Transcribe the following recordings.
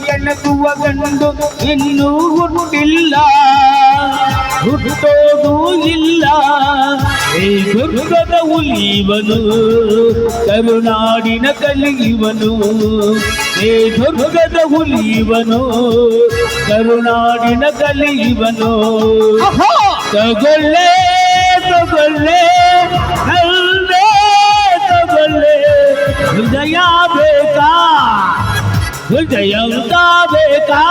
ಕೆಣಕುವ ಗಂಡು ಇನ್ನೂ ಹುಟ್ಟಿಲ್ಲ, ಹುಟ್ಟೋದು ಇಲ್ಲ. ಈ ದುರ್ಗದ ಹುಲಿಯವನು, ಕರುನಾಡಿನ ಕಲಿಯುವನು. ಈ ದುರ್ಗದ ಹುಲಿಯವನು, ಕರುನಾಡಿನ ಕಲಿಯುವನು. ತಗೊಳ್ಳೆ ತಗೊಳ್ಳೆ ಅಲ್ಲೇ ತಗೊಳ್ಳೆ, ಹೃದಯ ಬೇಕಾ ಹೃದಯ ಬೇಕಾ?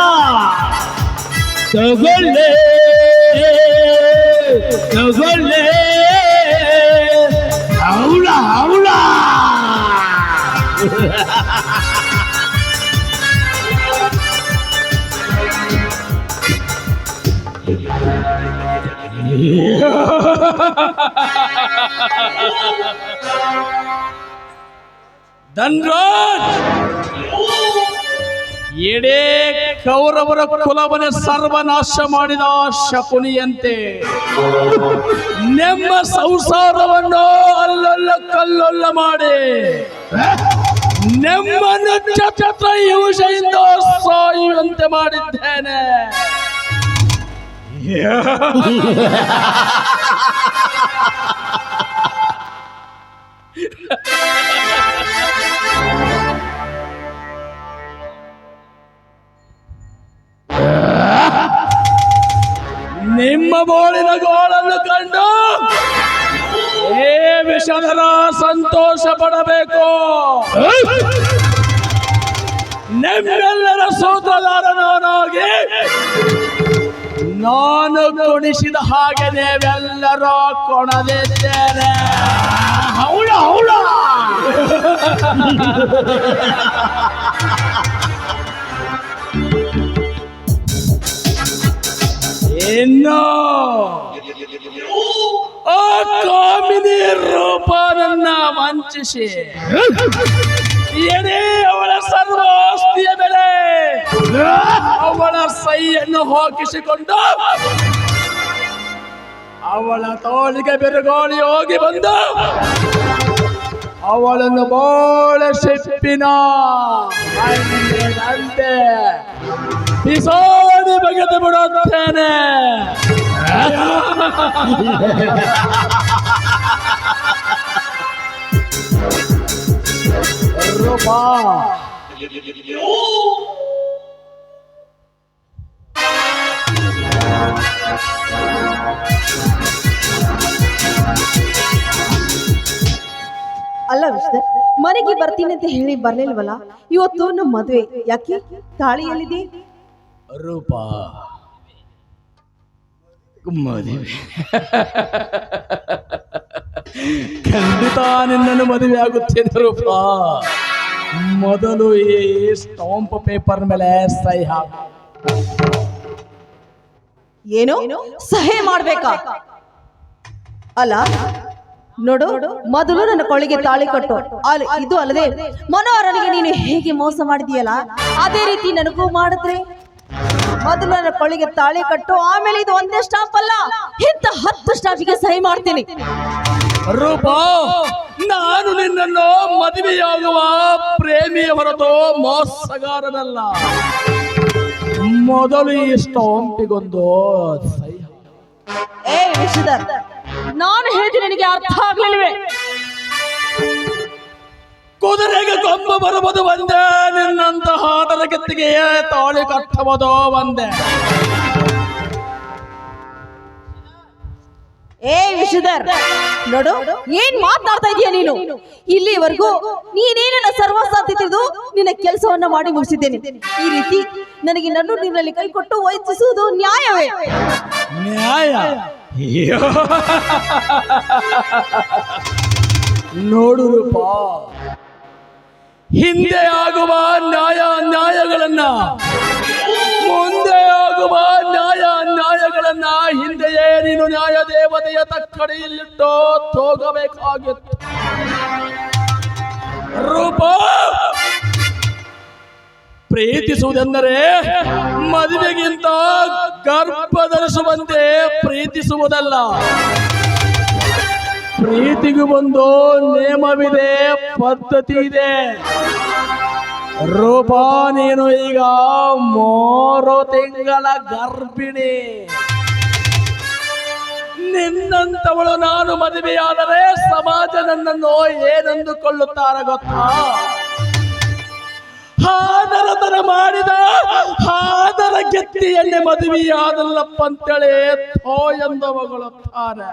ತಗೊಳ್ಳೆ ತಗೊಳ್ಳೆ ಹೌಳ ಹೌಳ. ಧನ್ರಾಜ್, ಎಡೇ ಕೌರವರ ಕುಲವನ್ನೇ ಸರ್ವನಾಶ ಮಾಡಿದ ಶಕುನಿಯಂತೆ ನಿಮ್ಮ ಸಂಸಾರವನ್ನು ಅಲ್ಲೊಲ್ಲ ಕಲ್ಲೊಲ್ಲ ಮಾಡಿ ನಿಮ್ಮನ್ನು ಛತ್ರ ಹಿಂಸೆಯಿಂದ ಸಾಯುವಂತೆ ಮಾಡಿದ್ದೇನೆ. ನಿಮ್ಮ ಬೋಳಿನ ಗೋಳನ್ನು ಕಂಡು ಏ ವಿಷಧರ ಸಂತೋಷ ಪಡಬೇಕು. ನಿಮ್ಮೆಲ್ಲರ ಸೂತ್ರಧಾರನಾಗಿ ನಾನು ಕುಣಿಸಿದ ಹಾಗೆ ನೀವೆಲ್ಲರೂ ಕೊಣದಿದ್ದೇನೆ. ಹೌಳ ಹೌಳ. ಇನ್ನು ಆ ಕಾಮಿನಿ ರೂಪನನ್ನ ವಂಚಿಸಿ ಏನೇ ಅವಳ ಸರ್ವಾಸ್ತಿಯ ಬೆಲೆ ಅವಳ ಸೈಯನ್ನು ಹಾಕಿಸಿಕೊಂಡು ಅವಳ ತೋಳಿಗೆ ಬೆರಗೋಳಿ ಹೋಗಿ ಬಂದು ಅವಳನ್ನು ಬೋಳ ಶಿಪ್ಪಿನ ಅಂತೆ ಬಿಸೋಡಿ ಬಗೆದು ಬಿಡುತ್ತೇನೆ. ರೂಪಾ, ಅಲ್ಲ ವಿಷ್ಣು, ಮನೆಗೆ ಬರ್ತೀನಿ ಅಂತ ಹೇಳಿ ಬರ್ಲಿಲ್ವಲ್ಲ? ಇವತ್ತು ನಮ್ಮ ಮದುವೆ, ಯಾಕೆ ತಾಳಿ ಎಲ್ಲಿದೆ? ರೂಪ, ಮದುವೆ ಖಂಡಿತ ನಿನ್ನನ್ನು ಮದುವೆ ಆಗುತ್ತೇನೆ ರೂಪ. ಮೊದಲು ಈ ಸ್ಟಾಂಪ್ ಪೇಪರ್ ಮೇಲೆ ಸಹಿ ಹಾಕು. ಏನು ಸಹಿ ಮಾಡ್ಬೇಕಾ? ಅಲ್ಲ ನೋಡು, ಮೊದಲು ನನ್ನ ಕೊಳ್ಳಿಗೆ ತಾಳಿ ಕಟ್ಟು. ಇದು ಅಲ್ಲದೆ ಮನೋಹರನಿಗೆ ನೀನು ಹೇಗೆ ಮೋಸ ಮಾಡಿದೀಯಲ್ಲ, ಅದೇ ರೀತಿ ನನಗೂ ಮಾಡಿದ್ರೆ ಮೊದಲು ನನ್ನ ಕೊಳ್ಳಿಗೆ ತಾಳಿ ಕಟ್ಟು. ಆಮೇಲೆ ಇದು ಒಂದೇ ಸ್ಟಾಂಪ್ ಅಲ್ಲ, ಇಂಥ 10 ಸ್ಟಾಂಪಿಗೆ ಸಹಿ ಮಾಡ್ತೀನಿ. ರೂಪ, ನಾನು ನಿನ್ನನ್ನು ಮದುವೆಯಾಗುವ ಪ್ರೇಮಿಯ ಹೊರತು ಮೋಸಗಾರನಲ್ಲ. ಮೊದಲು ಈ ಸ್ಟಾಂಪಿಗೊಂದು ಸಹಿ. ಏ ವಿಷಧರ್, ನಾನು ಹೇಳಿದ್ರೆ ನಿನಗೆ ಅರ್ಥ ಆಗ್ಲಿಲ್ವೇ? ಕುದುರೆಗೆ ಕೊಂಬ ಬರುವುದು ಒಂದೇ, ನಿನ್ನಂತಹ ತರಗತಿಗೆ ತಾಳಿ ಕಟ್ಟುವುದು ಒಂದೇ. ಏ ವಿಷಧರ್, ನೋಡು ಏನ್ ಮಾತನಾಡ್ತಾ ಇದೀಯ ನೀನು? ಇಲ್ಲಿವರೆಗೂ ನೀನೇನ ಸರ್ವಸಾಧ್ಯ ತಿಳಿದು ನಿನ್ನ ಕೆಲಸವನ್ನ ಮಾಡಿ ಮುಗಿಸಿದ್ದೇನೆ. ಈ ರೀತಿ ನನಗೆ ನನ್ನು ನೀರಲ್ಲಿ ಕೈ ಕೊಟ್ಟು ವಂಚಿಸುವುದು ನ್ಯಾಯವೇ? ನ್ಯಾಯ ನೋಡು ರೂಪ, ಹಿಂದೆ ಆಗುವ ನ್ಯಾಯಗಳನ್ನ, ಮುಂದೆ ಆಗುವ ನ್ಯಾಯಗಳನ್ನ ಹಿಂದೆಯೇ ನೀನು ನ್ಯಾಯ ದೇವತೆಯ ತಕ್ಕಡಿಯಲ್ಲಿಟ್ಟು ಹೋಗಬೇಕಾಗಿತ್ತು. ರೂಪ, ಪ್ರೀತಿಸುವುದೆಂದರೆ ಮದುವೆಗಿಂತ ಗರ್ಭ ಧರಿಸುವಂತೆ ಪ್ರೀತಿಸುವುದಲ್ಲ. ಪ್ರೀತಿಗೂ ಒಂದು ನೇಮವಿದೆ, ಪದ್ಧತಿ ಇದೆ. ರೂಪ ನೀನು ಈಗ 3 ತಿಂಗಳ ಗರ್ಭಿಣಿ. ನಿನ್ನಂತವಳು ನಾನು ಮದುವೆಯಾದರೆ ಸಮಾಜ ನನ್ನನ್ನು ಏನೆಂದುಕೊಳ್ಳುತ್ತಾರೆ ಗೊತ್ತಾ? ಹಾದರತನ ಮಾಡಿದ ಹಾದರ ಗೆತ್ತಿಯನ್ನೇ ಮದುವೆಯಾದಲ್ಲಪ್ಪ ಅಂತೇಳಿ ಥೋ ಎಂದು ಮಗಳುತ್ತಾರೆ.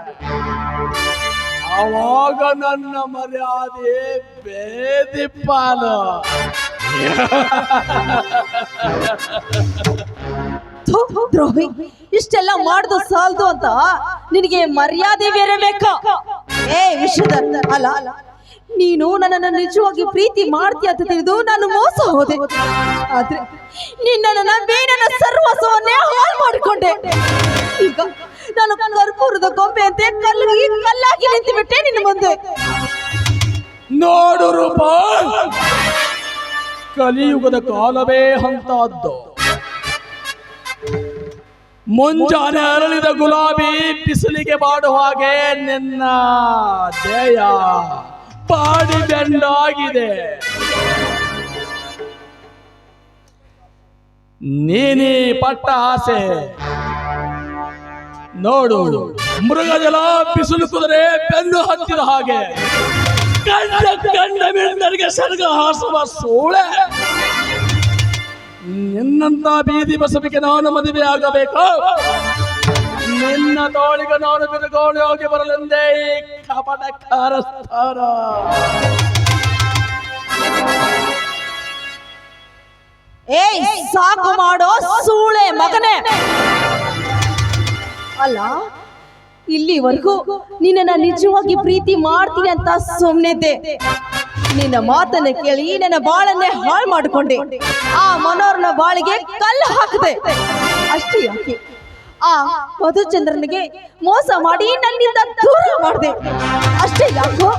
ಆವಾಗ ನನ್ನ ಮರ್ಯಾದೆ ಬೇದಿಪ್ಪಾಲು. ದ್ರೋಹಿ, ಇಷ್ಟೆಲ್ಲ ಮಾಡುದು ಸಾಲದು ಅಂತ ನಿನಗೆ ಮರ್ಯಾದೆ ಬೇರೆ ಬೇಕಾ? ವಿಶ್ವಧರ್, ಅಲ್ಲ ನೀನು ನನ್ನನ್ನು ನಿಜವಾಗಿ ಪ್ರೀತಿ ಮಾಡ್ತೀಯ ಅಂತ ತಿಳಿದು ನಾನು ಮೋಸ ಹೋದೆ. ಆದ್ರೆ ನಿನ್ನನ್ನು ನಂಬಿ ನನ್ನ ಸರ್ವಸ್ವವನ್ನೇ ಹಾಳು ಮಾಡಿಕೊಂಡೆ. ಈಗ ನಾನು ಕರ್ಪೂರದ ಗೊಂಬೆ ಅಂತೆ ಕಲ್ಲಾಗಿ ನಿಂತು ಬಿಟ್ಟೆ ನಿನ್ನ ಮುಂದೆ. ನೋಡು ರೂಪ, ಕಲಿಯುಗದ ಕಾಲವೇ ಅಂತದ್ದು. ಮುಂಜಾನೆ ಅರಳಿದ ಗುಲಾಬಿ ಬಿಸಿಲಿಗೆ ಬಾಡುವ ಹಾಗೆ ನಿನ್ನ ದೇಯ ಬಾಡಿ ಬೆಂಡಾಗಿದೆ. ನೀನಿ ಪಟ್ಟ ಆಸೆ ನೋಡು, ಮೃಗಜಲ ಬಿಸಿಲು ಕುದುರೆ ಬೆನ್ನು ಹತ್ತಿದ ಹಾಗೆ ಗಂಡ ಮೆಂಡರಿಗೆ ಸರ್ಗ ಹಾಸುವ ಸೂಳೆ. ನಿನ್ನಂತ ಬೀದಿ ಬಸವಿಗೆ ನಾನು ಮದುವೆ ಆಗಬೇಕು. ನಿನ್ನ ತೋಳಿಗೆ ನಾನು ಬಿರುಗೋಳಿ ಹೋಗಿ ಬರಲೆಂದೇ ಈ ಕಪಟ ಕಾರಸ್ಥಾನ. ಸಾಕು ಮಾಡೋ ಸೂಳೆ ಮಗನೇ. ಅಲ್ಲ, ಇಲ್ಲಿವರೆಗೂ ನಿನ್ನ ನಿಜವಾಗಿ ಪ್ರೀತಿ ಮಾಡ್ತೀನಿ ಅಂತ ಸುಮ್ಮನಿದ್ದೆ. ನಿನ್ನ ಮಾತನ್ನ ಕೇಳಿ ನನ್ನ ಬಾಳನ್ನೇ ಹಾಳು ಮಾಡಿಕೊಂಡೆ. ಆ ಮನೋಹರನ ಬಾಳಿಗೆ ಕಲ್ಲು ಹಾಕಿದೆ. ಅಷ್ಟೇ ಯಾಕೆ, ಆ ಮಧುಚಂದ್ರನಿಗೆ ಮೋಸ ಮಾಡಿ ನನ್ನಿಂದ ದೂರ ಮಾಡಿದೆ. ಅಷ್ಟೇ ಯಾಕೋ,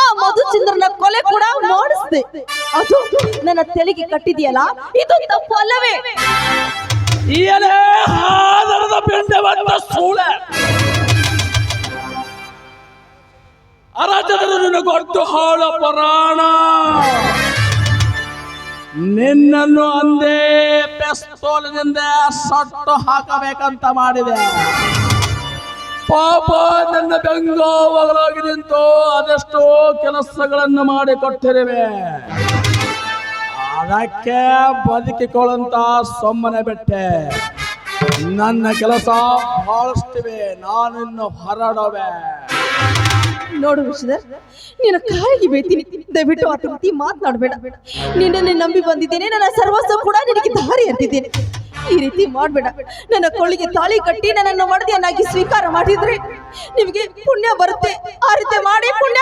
ಆ ಮಧುಚಂದ್ರನ ಕೊಲೆ ಕೂಡ ಮಾಡಿಸಿದೆ. ಅದು ನನ್ನ ತಲೆಗೆ ಕಟ್ಟಿದೆಯಲ್ಲ, ಇದು ತಪ್ಪು ಅಲ್ಲವೇ? ಅರಾಜಕರನ್ನು ಕೊಟ್ಟು ಹಾಳ ಪರಾಣ. ನಿನ್ನನ್ನು ಅಂದೇ ಪೆಸ್ತೋಲಿನಿಂದ ಸಟ್ಟು ಹಾಕಬೇಕಂತ ಮಾಡಿದೆ. ಪಾಪ ನನ್ನ ಬೆಂಗಾವಲಾಗಿ ನಿಂತು ಅದೆಷ್ಟೋ ಕೆಲಸಗಳನ್ನು ಮಾಡಿಕೊಟ್ಟಿರುವೆ. ಅದಕ್ಕೆ ಬದುಕಿಕೊಳ್ಳಂತ ಸೊಮ್ಮನೆ ಬಿಟ್ಟೆ. ನನ್ನ ಕೆಲಸ ಬಹಳಷ್ಟಿವೆ, ನಾನಿನ್ನು ಹೊರಡುವೆ. ನೋಡು ವಿಶ್ವಧರ್, ನಿನ್ನ ಕಾಲಿಗೆ ಬೀಳ್ತೀನಿ, ದಯವಿಟ್ಟು ಆ ರೀತಿ ಮಾತನಾಡಬೇಡ. ನಿನ್ನನ್ನು ನಂಬಿ ಬಂದಿದ್ದೇನೆ, ನನ್ನ ಸರ್ವಸ್ವ ಕೂಡ ನಿನಗೆ ದಾರಿ ಎರ್ತಿದ್ದೇನೆ. ಈ ರೀತಿ ಮಾಡಬೇಡ. ನನ್ನ ಕೊಳ್ಳಿಗೆ ತಾಳಿ ಕಟ್ಟಿ ನನ್ನನ್ನು ಮಡದಿಯನ್ನಾಗಿ ಸ್ವೀಕಾರ ಮಾಡಿದ್ರೆ ನಿಮಗೆ ಪುಣ್ಯ ಬರುತ್ತೆ. ಆ ರೀತಿ ಮಾಡಿ ಪುಣ್ಯ.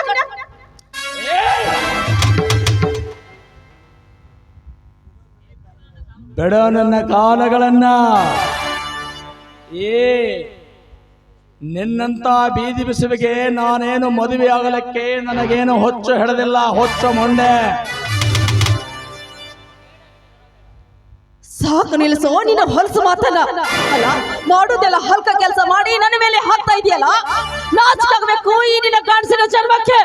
ಬಿಡ ನನ್ನ ಕಾಲಗಳನ್ನ. ನಿನ್ನಂತ ಬೀದಿ ಬಿಸುವಿಗೆ ನಾನೇನು ಮದುವೆ ಆಗಲಿಕ್ಕೆ ನನಗೇನು ಹೊಚ್ಚು ಹಿಡದಿಲ್ಲ, ಹೊಚ್ಚ ಮೊಂಡೆ. ಸಾಕು ನಿಲ್ಲಿಸೋ ನಿನ್ನ ಹೊಲಸು ಮಾತನ್ನ. ಅಲ್ಲ, ಮಾಡುದೆಲ್ಲ ಹಲ್ಕ ಕೆಲಸ ಮಾಡಿ ನನ್ನ ಮೇಲೆ ಹಾಕ್ತಾ ಇದೆಯಲ್ಲ, ನಾಚಿಕಾಗಬೇಕು ಈ ನಿನ್ನ ಕಾಣಿಸಿದ ಜನ್ಮಕ್ಕೆ.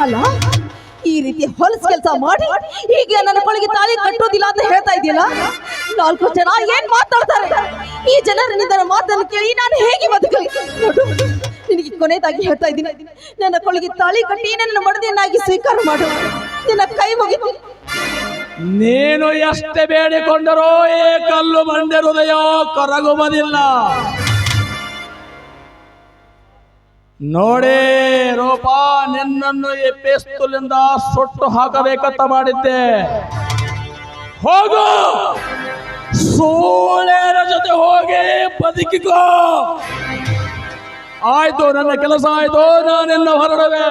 ಅಲ್ಲ, ಈ ರೀತಿ ಹೊಲಸು ಕೆಲಸ ಮಾಡಿ ಈಗ ನನ್ನ ಕೊಳಿಗೆ ತಾಳಿ ಕಟ್ಟೋದಿಲ್ಲ ಅಂತ ಹೇಳ್ತಾ ಇದೆಯಲ್ಲ. 4 ಜನ ಏನ್ ಮಾತಾಡ್ತಾರೆ? ಈ ಜನರಿಂದ ಮಾತನ್ನು ಕೇಳಿ ನಾನು ಹೇಗೆ ಬದುಕಲಿ? ನೋಡು, ನಿನಗೆ ಕೊನೆಯದಾಗಿ ಹೇಳ್ತಾ ಇದ್ದೀನಿ, ನನ್ನ ಕೊಳಿಗೆ ತಾಳಿ ಕಟ್ಟಿ ನನ್ನ ಮಡದಿಯನ್ನಾಗಿ ಸ್ವೀಕಾರ ಮಾಡು. ನಿನ್ನ ಕೈ ಮುಗಿತು. ನೀನು ಎಷ್ಟೇ ಬೇಡಿಕೊಂಡರೂ ಈ ಕಲ್ಲು ಮಂಡೆ ಹೃದಯ ಕರಗುವುದಿಲ್ಲ. ನೋಡೇ ರೂಪ, ನಿನ್ನನ್ನು ಈ ಪೇಸ್ತುಲಿಂದ ಸುಟ್ಟು ಹಾಕಬೇಕಂತ ಮಾಡಿದ್ದೆ. ಹೋಗು, ಸೂಳೆರ ಜೊತೆ ಹೋಗಿ ಬದುಕಿಕೋ. ಆಯ್ತು, ನನ್ನ ಕೆಲಸ ಆಯ್ತು, ನಾನಿನ್ನು ಹೊರಡುವೆ.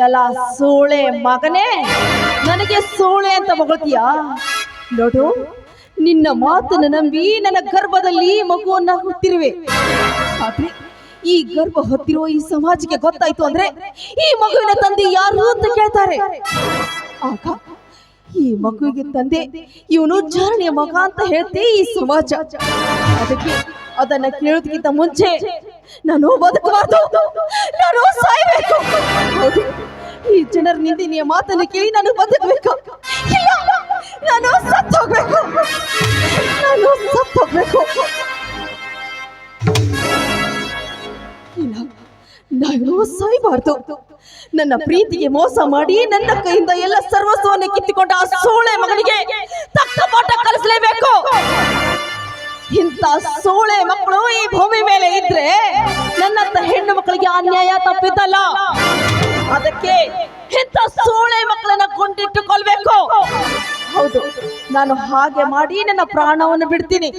ಎಲ್ಲ ಸೂಳೆ ಮಗನೇ, ನನಗೆ ಸೂಳೆ ಅಂತ ಹೊಗಳ್ತೀಯಾ? ನೋಡು, ನಿನ್ನ ಮಾತನ್ನು ನಂಬಿ ನನ್ನ ಗರ್ಭದಲ್ಲಿ ಮಗುವನ್ನ ಹುಟ್ಟಿರುವೆ. ಆದ್ರೆ ಈ ಗರ್ಭ ಹೊತ್ತಿರುವ ಈ ಸಮಾಜಕ್ಕೆ ಗೊತ್ತಾಯ್ತು ಅಂದ್ರೆ ಈ ಮಗುವಿನ ತಂದೆ ಯಾರು ಅಂತ ಕೇಳ್ತಾರೆ. ಆಗ ಈ ಮಗುವಿಗೆ ತಂದೆ ಇವನು ಜಾರಣಿಯ ಮಗ ಅಂತ ಹೇಳ್ತಿ ಈ ಸಮಾಜ. ಅದಕ್ಕೆ ಅದನ್ನ ಕೇಳೋದಕ್ಕಿಂತ ಮುಂಚೆ ನಾನು ಬದುಕಬಾರ್ದು, ನಾನು ಸಾಯ್ಬೇಕು. ಹೌದು, ಈ ಜನರ ನಿಂದಿನಿಯ ಮಾತನ್ನು ಕೇಳಿ ನಾನು ಬದುಕಬೇಕು. ಇಲ್ಲ, ನಾನು ಸತ್ತೋಗ್ಬೇಕು, ನಾನು ಸತ್ತೋಗ್ಬೇಕು. ಇಲ್ಲ, ನಾನು ಸಾಯ್ಬಾರ್ದು. ನನ್ನ ಪ್ರೀತಿಗೆ ಮೋಸ ಮಾಡಿ ನನ್ನ ಕೈಯಿಂದ ಎಲ್ಲ ಸರ್ವಸ್ವವನ್ನು ಕಿತ್ತಿಕೊಂಡ ಆ ಸೋಳೆ ಮಗನಿಗೆ ತಕ್ಕ ಪಾಠ ಕಲಿಸಲೇಬೇಕು. ಇಂಥ ಸೋಳೆ ಮಕ್ಕಳು ಈ ಭೂಮಿ ಮೇಲೆ ಇದ್ರೆ ನನ್ನಂತ ಹೆಣ್ಣು ಮಕ್ಕಳಿಗೆ ಅನ್ಯಾಯ ತಪ್ಪಿದ್ದಲ್ಲ. ಅದಕ್ಕೆ ಇಂಥ ಸೋಳೆ ಮಕ್ಕಳನ್ನ ಕೊಂಡಿಟ್ಟುಕೊಳ್ಬೇಕು. ಹೌದು, ನಾನು ಹಾಗೆ ಮಾಡಿ ನನ್ನ ಪ್ರಾಣವನ್ನು ಬಿಡ್ತೀನಿ.